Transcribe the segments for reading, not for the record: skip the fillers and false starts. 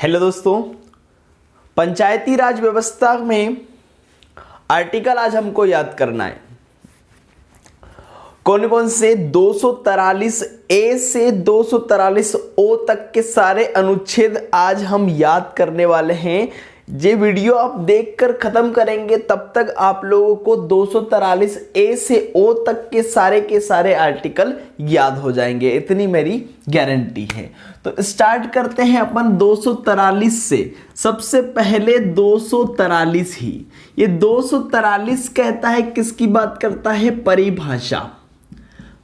Hello दोस्तों, पंचायती राज व्यवस्था में आर्टिकल आज हमको याद करना है। कौन कौन से 243 ए से 243 ओ तक के सारे अनुच्छेद आज हम याद करने वाले हैं। ये वीडियो आप देखकर खत्म करेंगे तब तक आप लोगों को 243 ए से ओ तक के सारे आर्टिकल याद हो जाएंगे, इतनी मेरी गारंटी है। तो स्टार्ट करते हैं अपन 243 से। सबसे पहले 243 ही, ये 243 कहता है किसकी बात करता है? परिभाषा।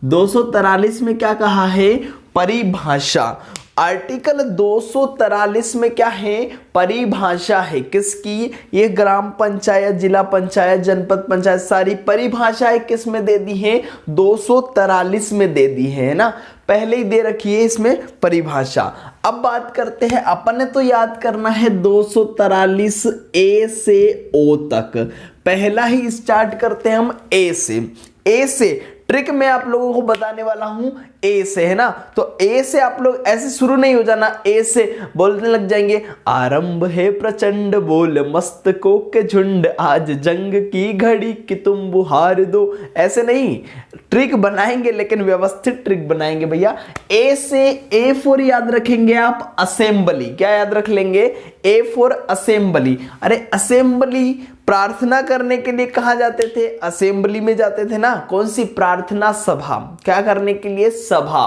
243 में क्या कहा है? परिभाषा। आर्टिकल 243 में क्या है? परिभाषा है। किसकी? ये ग्राम पंचायत, जिला पंचायत, जनपद पंचायत, सारी परिभाषाएं किस में दे दी है? 243 में दे दी है ना। पहले ही दे रखी है इसमें परिभाषा। अब बात करते हैं, अपन ने तो याद करना है 243 ए से ओ तक। पहला ही स्टार्ट करते हैं हम ए से। ए से ट्रिक मैं आप लोगों को बताने वाला हूं, ए से, है ना। तो ए से आप लोग ऐसे शुरू नहीं हो जाना, ए से बोलने लग जाएंगे आरंभ है प्रचंड बोल मस्तकों के झुंड, आज जंग की घड़ी कि तुम बुहार दो। ऐसे नहीं, ट्रिक बनाएंगे लेकिन व्यवस्थित ट्रिक बनाएंगे भैया। ए से ए फॉर याद रखेंगे आप असेंबली। क्या याद रख लेंगे? ए फॉर असेंबली। अरे असेंबली प्रार्थना करने के लिए कहाँ जाते थे? असेंबली में जाते थे ना। कौन सी? प्रार्थना सभा। क्या करने के लिए? सभा।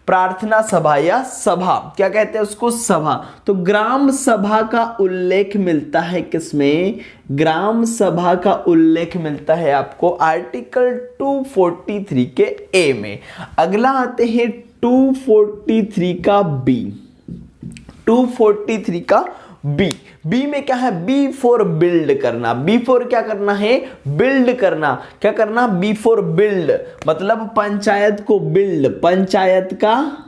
प्रार्थना सभा या सभा, क्या कहते हैं उसको? सभा। तो ग्राम सभा का उल्लेख मिलता है किसमें? ग्राम सभा का उल्लेख मिलता है आपको आर्टिकल 243 के ए में। अगला आते हैं 243 का बी। 243 का बी। बी में क्या है? बी फॉर बिल्ड करना। बी फॉर क्या करना है? बिल्ड करना। क्या करना? बी फॉर बिल्ड, मतलब पंचायत को बिल्ड, पंचायत का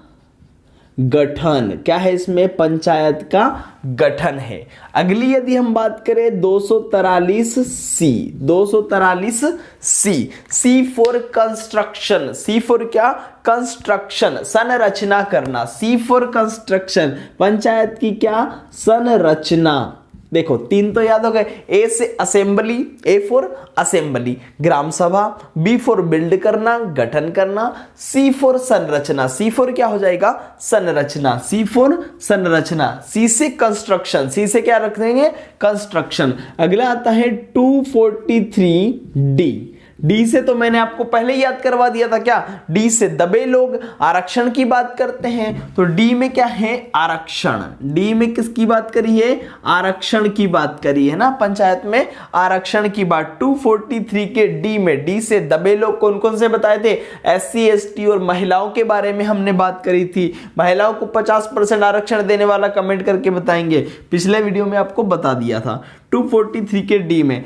गठन। क्या है इसमें? पंचायत का गठन है। अगली यदि हम बात करें 243 सी। 243 सी। सी फॉर कंस्ट्रक्शन। सी फॉर क्या? कंस्ट्रक्शन, संरचना करना। सी फॉर कंस्ट्रक्शन, पंचायत की क्या? संरचना। देखो तीन तो याद हो गए। ए से assembly, A for assembly, gram sabha. B for build करना, गठन करना। सी फॉर संरचना। सी फॉर क्या हो जाएगा? संरचना। सी फॉर संरचना। सी से कंस्ट्रक्शन। सी से क्या रख देंगे? कंस्ट्रक्शन। अगला आता है 243 डी। डी से तो मैंने आपको पहले ही याद करवा दिया था। क्या? डी से दबे लोग, आरक्षण की बात करते हैं। तो डी में क्या है? आरक्षण। डी में किसकी बात करी है? आरक्षण की बात करी है ना, पंचायत में आरक्षण की बात। 243 के डी में, डी से दबे लोग कौन कौन से बताए थे? SC ST और महिलाओं के बारे में हमने बात करी थी। महिलाओं को 50% आरक्षण देने वाला कमेंट करके बताएंगे, पिछले वीडियो में आपको बता दिया था। 243 के डी में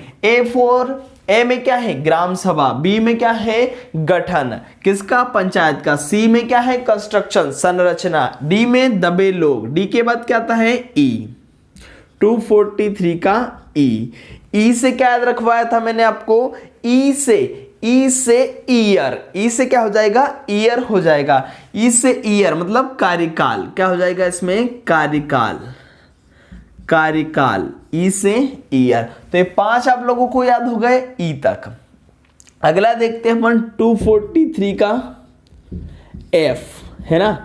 ए में क्या है? ग्राम सभा। बी में क्या है? गठन, किसका? पंचायत का। सी में क्या है? कंस्ट्रक्शन, संरचना। डी में दबे लोग। डी के बाद क्या आता है? ई। 243 का ई। ई से क्या याद रखवाया था मैंने आपको? ई से ईयर। ई से क्या हो जाएगा? ईयर हो जाएगा। ई से ईयर मतलब कार्यकाल। क्या हो जाएगा इसमें? कार्यकाल। कार्यकाल। ई से ईयर। तो ये 5 आप लोगों को याद हो गए ई तक। अगला देखते हैं अपन 243 का एफ, है ना।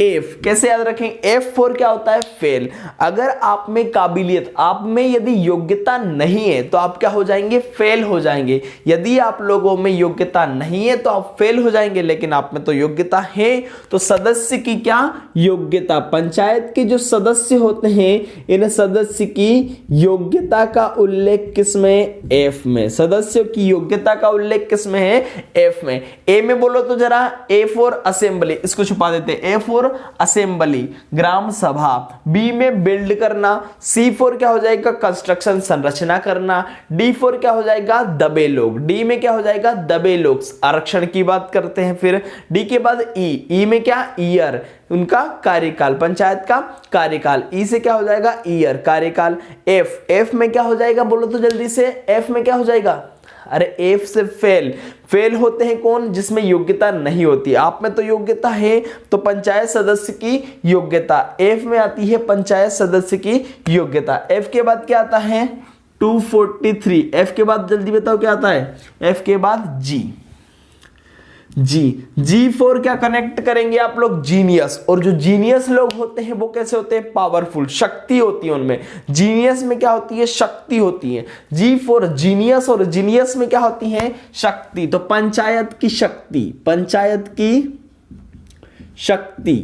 एफ कैसे याद रखें? एफ फॉर क्या होता है? फेल। अगर आप में काबिलियत, आप में यदि योग्यता नहीं है तो आप क्या हो जाएंगे? फेल हो जाएंगे। यदि आप लोगों में योग्यता नहीं है तो आप फेल हो जाएंगे, लेकिन आप में तो योग्यता है। तो सदस्य की क्या योग्यता? पंचायत के जो सदस्य होते हैं, इन सदस्य की योग्यता का उल्लेख किसमें? एफ में। सदस्यों की योग्यता का उल्लेख किसमें है? एफ में। ए में बोलो तो जरा, ए फॉर असेंबली, इसको छुपा देते हैं। ए for assembly, gram sabha. B में बिल्ड करना। सी फॉर क्या हो जाएगा? कंस्ट्रक्शन, संरचना करना। डी फॉर क्या हो जाएगा? दबे लोग। डी में क्या हो जाएगा? दबे लोग, आरक्षण की बात करते हैं। फिर डी के बाद ई। ई में क्या? ईयर, उनका कार्यकाल, पंचायत का कार्यकाल। ई से क्या हो जाएगा? ईयर, कार्यकाल। एफ। एफ में क्या हो जाएगा? बोलो तो जल्दी से। एफ में क्या हो जाएगा? अरे एफ से फेल, फेल होते हैं कौन? जिसमें योग्यता नहीं होती। आप में तो योग्यता है, तो पंचायत सदस्य की योग्यता एफ में आती है, पंचायत सदस्य की योग्यता। एफ के बाद क्या आता है? 243। एफ के बाद जल्दी बताओ क्या आता है? एफ के बाद जी। जी फॉर क्या कनेक्ट करेंगे आप लोग? जीनियस। और जो जीनियस लोग होते हैं वो कैसे होते हैं? पावरफुल, शक्ति होती है उनमें। जीनियस में क्या होती है? शक्ति होती है। जी फॉर जीनियस, और जीनियस में क्या होती है? शक्ति। तो पंचायत की शक्ति, पंचायत की शक्ति,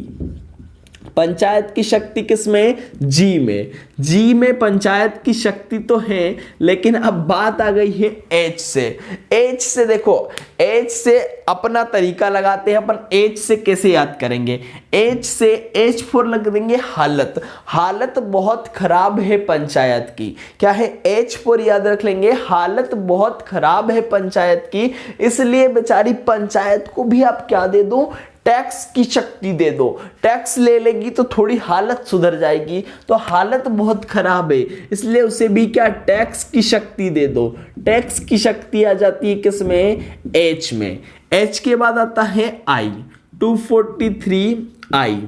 पंचायत की शक्ति किसमें? जी में। जी में पंचायत की शक्ति तो है, लेकिन अब बात आ गई है एच से। एच से देखो, एच से अपना तरीका लगाते हैं अपन। एच से कैसे याद करेंगे? एच से एच फॉर लग देंगे हालत। हालत बहुत खराब है पंचायत की। क्या है? एच फॉर याद रख लेंगे, हालत बहुत खराब है पंचायत की। इसलिए बेचारी पंचायत को भी आप क्या दे दो? टैक्स की शक्ति दे दो। टैक्स ले लेगी तो थोड़ी हालत सुधर जाएगी। तो हालत बहुत खराब है, इसलिए उसे भी क्या? टैक्स की शक्ति दे दो। टैक्स की शक्ति आ जाती है किसमें? एच में। एच के बाद आता है आई। 243 आई।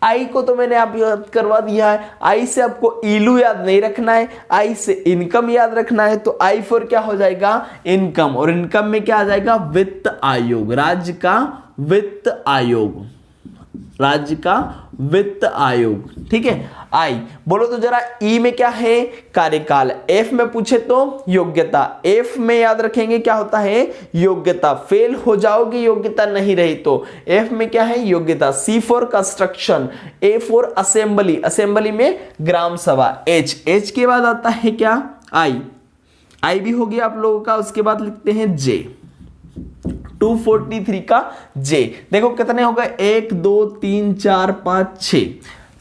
आई को तो मैंने आप याद करवा दिया है। आई से आपको इलू याद नहीं रखना है, आई से इनकम याद रखना है। तो आई फॉर क्या हो जाएगा? इनकम। और इनकम में क्या आ जाएगा? वित्त आयोग, राज्य का वित्त आयोग, राज्य का वित्त आयोग। ठीक है। आई बोलो तो जरा। ई में क्या है? कार्यकाल। एफ में पूछे तो योग्यता। एफ में याद रखेंगे क्या होता है? योग्यता। फेल हो जाओगे योग्यता नहीं रही तो। एफ में क्या है? योग्यता। C for construction. A for assembly, assembly में ग्राम सभा। एच, एच के बाद आता है क्या? आई। आई भी हो गया आप लोगों का। उसके बाद लिखते हैं जे। 243 का जे। देखो कितने हो गए? 1 2 3 4 5 6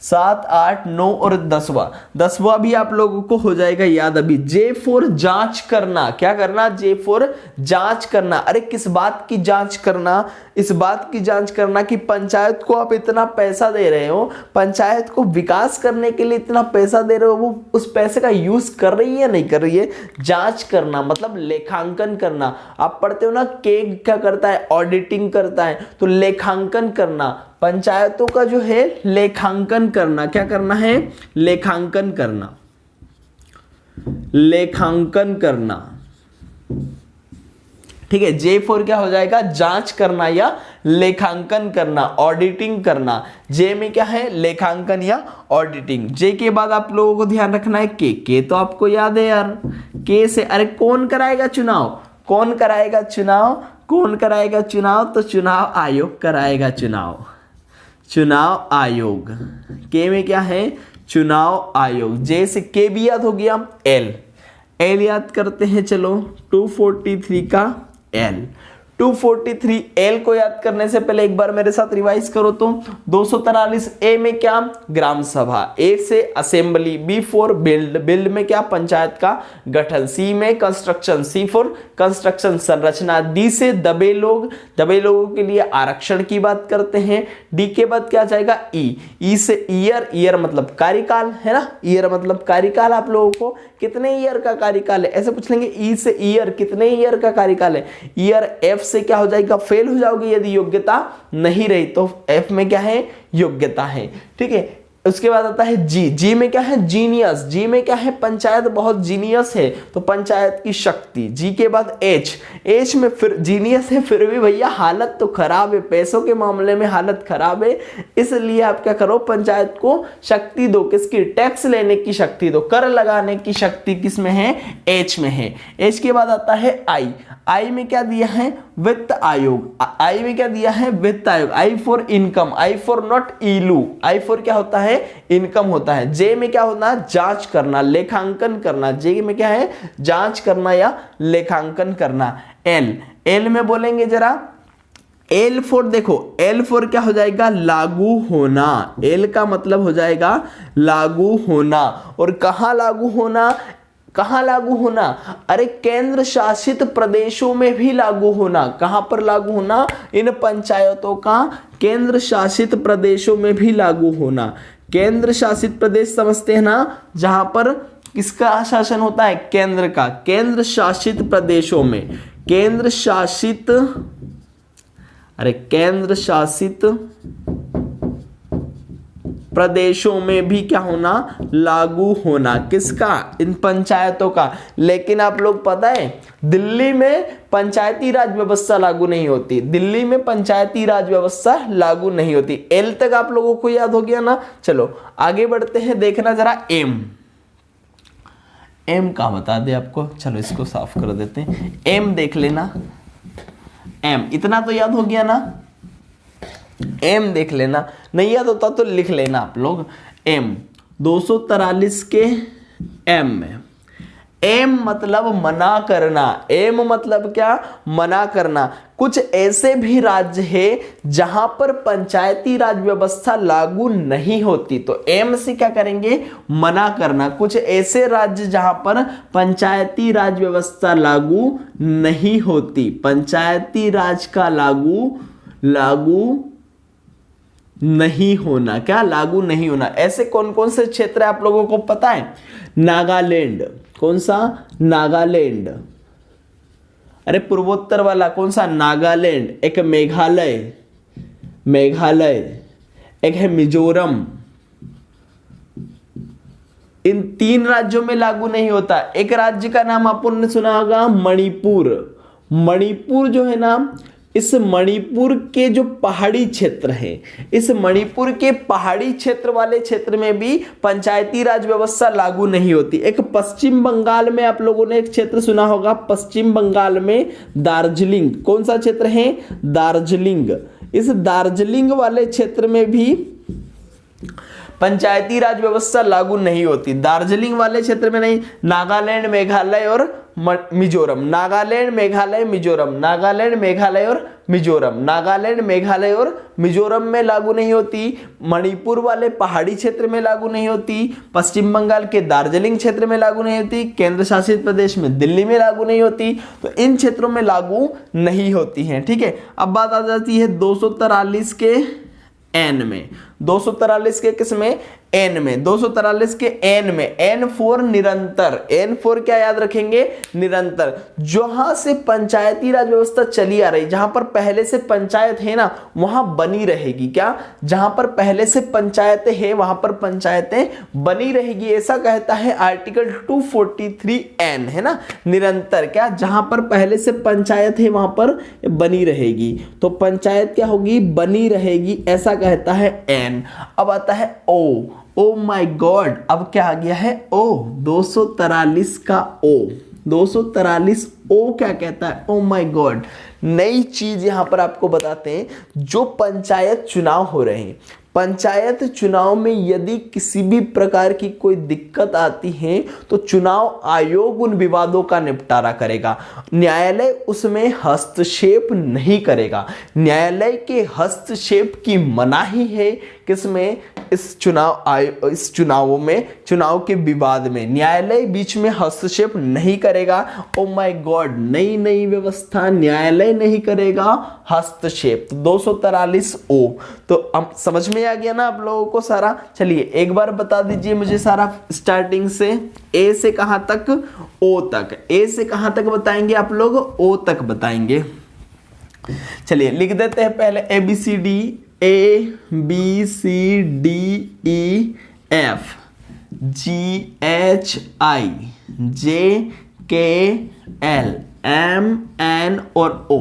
7 8 9 और 10वां भी आप लोगों को हो जाएगा याद अभी। जे फॉर जांच करना। क्या करना? जे फॉर जांच करना। अरे किस बात की जांच करना? इस बात की जांच करना कि पंचायत को आप इतना पैसा दे रहे हो, पंचायत को विकास करने के लिए इतना पैसा दे रहे हो, वो उस पैसे का यूज कर रही है या नहीं कर रही है? जांच करना मतलब लेखांकन करना। आप पढ़ते हो ना, केग क्या करता है? ऑडिटिंग करता है। तो लेखांकन करना, पंचायतों का जो है लेखांकन करना। क्या करना है? लेखांकन करना, लेखांकन करना। ठीक है। जे फॉर क्या हो जाएगा? जांच करना या लेखांकन करना, ऑडिटिंग करना। जे में क्या है? लेखांकन या ऑडिटिंग। जे के बाद आप लोगों को ध्यान रखना है के तो आपको याद है यार। के से अरे कौन कराएगा चुनाव? कौन कराएगा चुनाव? कौन कराएगा चुनाव? तो चुनाव आयोग कराएगा चुनाव, चुनाव आयोग। के में क्या है? चुनाव आयोग। जे से के भी याद हो गया। एल, एल याद करते हैं चलो। 243 का एल। 243 एल को याद करने से पहले एक बार मेरे साथ रिवाइज करो तो 243 ए में क्या? ग्राम सभा। ए से assembly. B for build, build में क्या? पंचायत का गठन। सी में कंस्ट्रक्शन, सी फॉर कंस्ट्रक्शन, संरचना। डी से दबे लोग, दबे लोगों के लिए आरक्षण की बात करते हैं। डी के बाद क्या जाएगा? ई। ई से ईयर, ईयर मतलब कार्यकाल है ना, ईयर मतलब कार्यकाल। आप लोगों को कितने ईयर का कार्यकाल है ऐसे पूछ लेंगे। ई से ईयर, कितने ईयर का कार्यकाल है? ईयर। एफ से क्या हो जाएगा? फेल हो जाओगे यदि योग्यता नहीं रही तो। एफ में क्या है? योग्यता है। ठीक है। उसके बाद आता है जी। जी में क्या है? जीनियस। जी में क्या है? पंचायत बहुत जीनियस है, तो पंचायत की शक्ति। जी के बाद एच। एच में फिर जीनियस है, फिर भी भैया हालत तो खराब है, पैसों के मामले में हालत खराब है। इसलिए आप क्या करो? पंचायत को शक्ति दो। किसकी? टैक्स लेने की शक्ति दो। कर लगाने की शक्ति किस में है? एच में है। एच के बाद आता है आई। आई में क्या दिया है? वित्त आयोग। आई में क्या दिया है? वित्त आयोग। I for income. I for not इलू। आई फॉर क्या होता है? इनकम होता है। जे में क्या होना? जांच करना, लेखांकन करना। जे में क्या है? जांच करना या लेखांकन करना। एल, एल में बोलेंगे जरा। एल फॉर देखो, एल फॉर क्या हो जाएगा? लागू होना। एल का मतलब हो जाएगा लागू होना। और कहां लागू होना? कहां लागू होना? अरे केंद्र शासित प्रदेशों में भी लागू होना। कहां पर लागू होना? इन पंचायतों का केंद्र शासित प्रदेशों में भी लागू होना। केंद्र शासित प्रदेश समझते हैं ना, जहां पर किसका शासन होता है? केंद्र का। केंद्र शासित प्रदेशों में, केंद्र शासित प्रदेशों में भी क्या होना? लागू होना। किसका? इन पंचायतों का। लेकिन आप लोग पता है दिल्ली में पंचायती राज व्यवस्था लागू नहीं होती। दिल्ली में पंचायती राज व्यवस्था लागू नहीं होती। एल तक आप लोगों को याद हो गया ना। चलो आगे बढ़ते हैं, देखना जरा एम। एम कहाँ बता दे आपको, चलो इसको साफ कर देते हैं। एम देख लेना, एम इतना तो याद हो गया ना। एम देख लेना, नहीं याद होता तो लिख लेना आप लोग। एम 243 के एम में, एम मतलब मना करना। एम मतलब क्या? मना करना। कुछ ऐसे भी राज्य हैं जहां पर पंचायती राज व्यवस्था लागू नहीं होती, तो एम से क्या करेंगे? मना करना। कुछ ऐसे राज्य जहां पर पंचायती राज व्यवस्था लागू नहीं होती, पंचायती राज का लागू नहीं होना। क्या? लागू नहीं होना। ऐसे कौन कौन से क्षेत्र है आप लोगों को पता है? नागालैंड। कौन सा? नागालैंड। अरे पूर्वोत्तर वाला कौन सा? नागालैंड। एक मेघालय, एक है मिजोरम। इन 3 राज्यों में लागू नहीं होता। एक राज्य का नाम आपने सुना होगा, मणिपुर। मणिपुर जो है ना, इस मणिपुर के जो पहाड़ी क्षेत्र है, इस मणिपुर के पहाड़ी क्षेत्र वाले क्षेत्र में भी पंचायती राज व्यवस्था लागू नहीं होती। एक पश्चिम बंगाल में आप लोगों ने एक क्षेत्र सुना होगा, पश्चिम बंगाल में दार्जिलिंग। कौन सा क्षेत्र है? दार्जिलिंग। इस दार्जिलिंग वाले क्षेत्र में भी पंचायती राज व्यवस्था लागू नहीं होती। दार्जिलिंग वाले क्षेत्र में नहीं। नागालैंड, मेघालय और मिजोरम। नागालैंड, मेघालय, मिजोरम। नागालैंड, मेघालय और मिजोरम। नागालैंड, मेघालय और मिजोरम में लागू नहीं होती। मणिपुर वाले पहाड़ी क्षेत्र में लागू नहीं होती। पश्चिम बंगाल के दार्जिलिंग क्षेत्र में लागू नहीं होती। केंद्र शासित प्रदेश में दिल्ली में लागू नहीं होती। तो इन क्षेत्रों में लागू नहीं होती हैं। ठीक है, अब बात आ जाती है 243 के एन में। 243 के किस में? एन में। 243 के एन में, एन फॉर निरंतर। एन फॉर क्या याद रखेंगे? निरंतर। जहां से पंचायती राज व्यवस्था चली आ रही, जहां पर पहले से पंचायत है ना, वहां बनी रहेगी। क्या? जहां पर पहले से पंचायतें हैं वहां पर पंचायतें बनी रहेगी, ऐसा कहता है आर्टिकल 243 एन, है ना। निरंतर क्या? जहां पर पहले से पंचायत है वहां पर बनी रहेगी। तो पंचायत क्या होगी? बनी रहेगी, ऐसा कहता है एन। अब आता है ओ माय गॉड, अब क्या आ गया है? ओ 243 का ओ। 243 ओ क्या कहता है? ओ माय गॉड, नई चीज यहां पर आपको बताते हैं। जो पंचायत चुनाव हो रहे हैं, पंचायत चुनाव में यदि किसी भी प्रकार की कोई दिक्कत आती है तो चुनाव आयोग उन विवादों का निपटारा करेगा। न्यायालय उसमें हस्तक्षेप नहीं करेगा। न्यायालय के हस्तक्षेप की मनाही है किसमें? इस चुनावों में, चुनाव के विवाद में न्यायालय बीच में हस्तक्षेप नहीं करेगा। ओ माय गॉड, नई व्यवस्था, न्यायालय नहीं करेगा हस्तक्षेप। तो 243 ओ। तो अब समझ में आ गया ना आप लोगों को सारा। चलिए एक बार बता दीजिए मुझे सारा, स्टार्टिंग से ए से कहां तक? ओ तक। ए से कहां तक बताएंगे आप लोग? ओ तक बताएंगे। चलिए लिख देते हैं पहले ABCD, ABCDEF GHI JKL MN और O,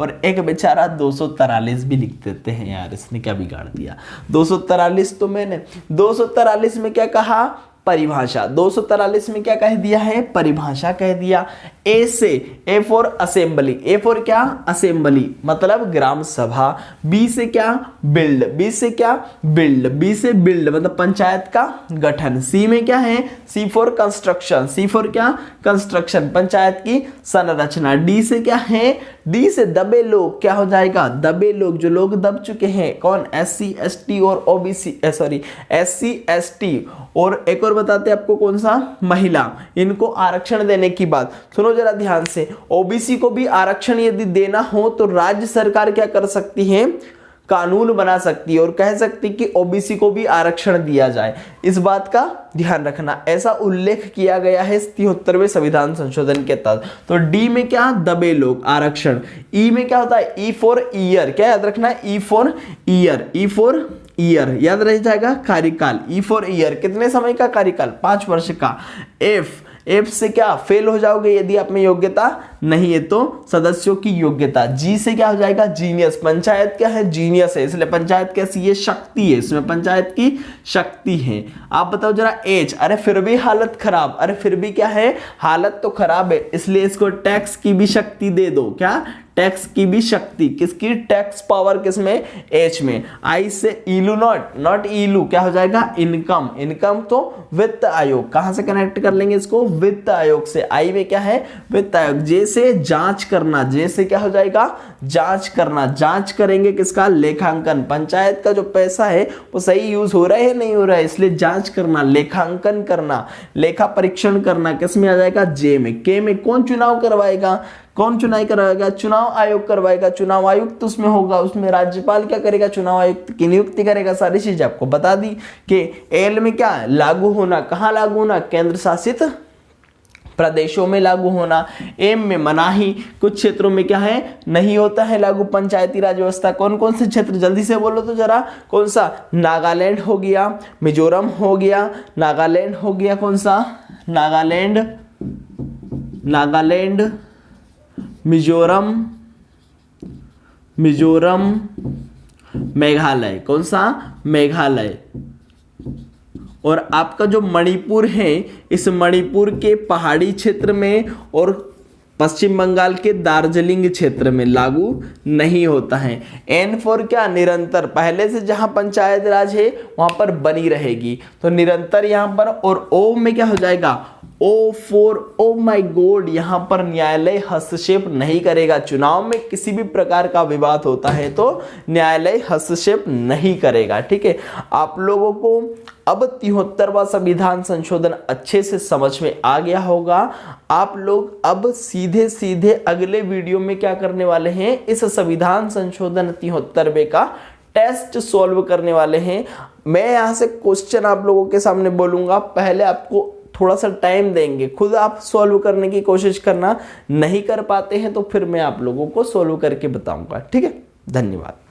और एक बेचारा 243 भी लिख देते हैं यार, इसने क्या बिगाड़ दिया। 243 तो मैंने 243 में क्या कहा? परिभाषा। 243 में क्या कह दिया है? परिभाषा कह दिया। ए से, ए फॉर असेंबली। ए फॉर क्या? असेंबली मतलब ग्राम सभा। बी से क्या? बिल्ड। बी से क्या? बिल्ड। बी से बिल्ड मतलब पंचायत का गठन। सी में क्या है? सी फॉर कंस्ट्रक्शन। सी फॉर क्या? कंस्ट्रक्शन, पंचायत की संरचना। डी से क्या है? डी से दबे लोग। क्या हो जाएगा? दबे लोग, जो लोग दब चुके हैं। कौन? SC ST और OBC, सॉरी SC ST, और एक और बताते हैं आपको कौन सा? महिला। इनको आरक्षण देने की बात सुनो जरा ध्यान से। OBC को भी आरक्षण यदि देना हो तो राज्य सरकार क्या कर सकती है? कानून बना सकती है और कह सकती है कि ओबीसी को भी आरक्षण दिया जाए। इस बात का ध्यान रखना, ऐसा उल्लेख किया गया है 73वें संविधान संशोधन के तहत। तो डी में क्या, दबे लोग, आरक्षण। ई में क्या होता है, ई फॉर ईयर, क्या याद रखना है, E for year, E for year याद रह जाएगा, कार्यकाल, ई फॉर ईयर, कितने समय का कार्यकाल, 5 वर्ष का। एफ से क्या, फेल हो जाओगे यदि आप में योग्यता नहीं है तो सदस्यों की योग्यता। जी से क्या हो जाएगा, जीनियस, पंचायत क्या है, जीनियस है, इसलिए पंचायत कैसी है, शक्ति है, इसमें पंचायत की शक्ति है। आप बताओ जरा एच, अरे फिर भी हालत खराब, अरे फिर भी क्या है, हालत तो खराब है, इसलिए इसको टैक्स की भी शक्ति दे दो, क्या, टैक्स की भी शक्ति, किसकी, टैक्स पावर किसमें, एच में। आई से इलू, नॉट इलू, क्या हो जाएगा, इनकम, इनकम तो वित्त आयोग, कहां से कनेक्ट कर लेंगे इसको, वित्त आयोग से। आई में क्या है, वित्त आयोग। जे से जांच करना, जे से क्या हो जाएगा, जांच करना, जांच करेंगे किसका, लेखांकन, पंचायत का जो पैसा है वो सही यूज हो रहा है नहीं हो रहा है, इसलिए जांच करना, लेखांकन करना, लेखा परीक्षण करना, किसमें आ जाएगा, जे में। के में कौन चुनाव करवाएगा, कौन चुनाव करवाएगा, चुनाव आयोग करवाएगा, चुनाव आयुक्त उसमें होगा, उसमें राज्यपाल क्या करेगा, चुनाव आयुक्त की नियुक्ति करेगा। सारी चीज आपको बता दी। कि एल में क्या, लागू होना, कहां लागू होना, केंद्र शासित प्रदेशों में लागू होना। एम में मनाही, कुछ क्षेत्रों में क्या है, नहीं होता है लागू पंचायती राज व्यवस्था। कौन कौन से क्षेत्र, जल्दी से बोलो तो जरा, कौन सा, नागालैंड हो गया, मिजोरम हो गया, नागालैंड हो गया, कौन सा, नागालैंड, मिजोरम, मेघालय, कौन सा, मेघालय। और आपका जो मणिपुर है, इस मणिपुर के पहाड़ी क्षेत्र में और पश्चिम बंगाल के दार्जिलिंग क्षेत्र में लागू नहीं होता है। एन फॉर क्या, निरंतर, पहले से जहां पंचायत राज है वहां पर बनी रहेगी, तो निरंतर यहां पर। और ओ में क्या हो जाएगा, O for, O my God, यहां पर न्यायालय हस्तक्षेप नहीं करेगा। चुनाव में किसी भी प्रकार का विवाद होता है तो न्यायालय हस्तक्षेप नहीं करेगा। ठीक है, आप लोगों को अब 73वां संविधान संशोधन अच्छे से समझ में आ गया होगा। आप लोग अब सीधे सीधे अगले वीडियो में क्या करने वाले हैं, इस संविधान संशोधन 73वें का टेस्ट सॉल्व करने वाले हैं। मैं यहां से क्वेश्चन आप लोगों के सामने बोलूंगा, पहले आपको थोड़ा सा टाइम देंगे, खुद आप सॉल्व करने की कोशिश करना, नहीं कर पाते हैं तो फिर मैं आप लोगों को सॉल्व करके बताऊंगा। ठीक है, धन्यवाद।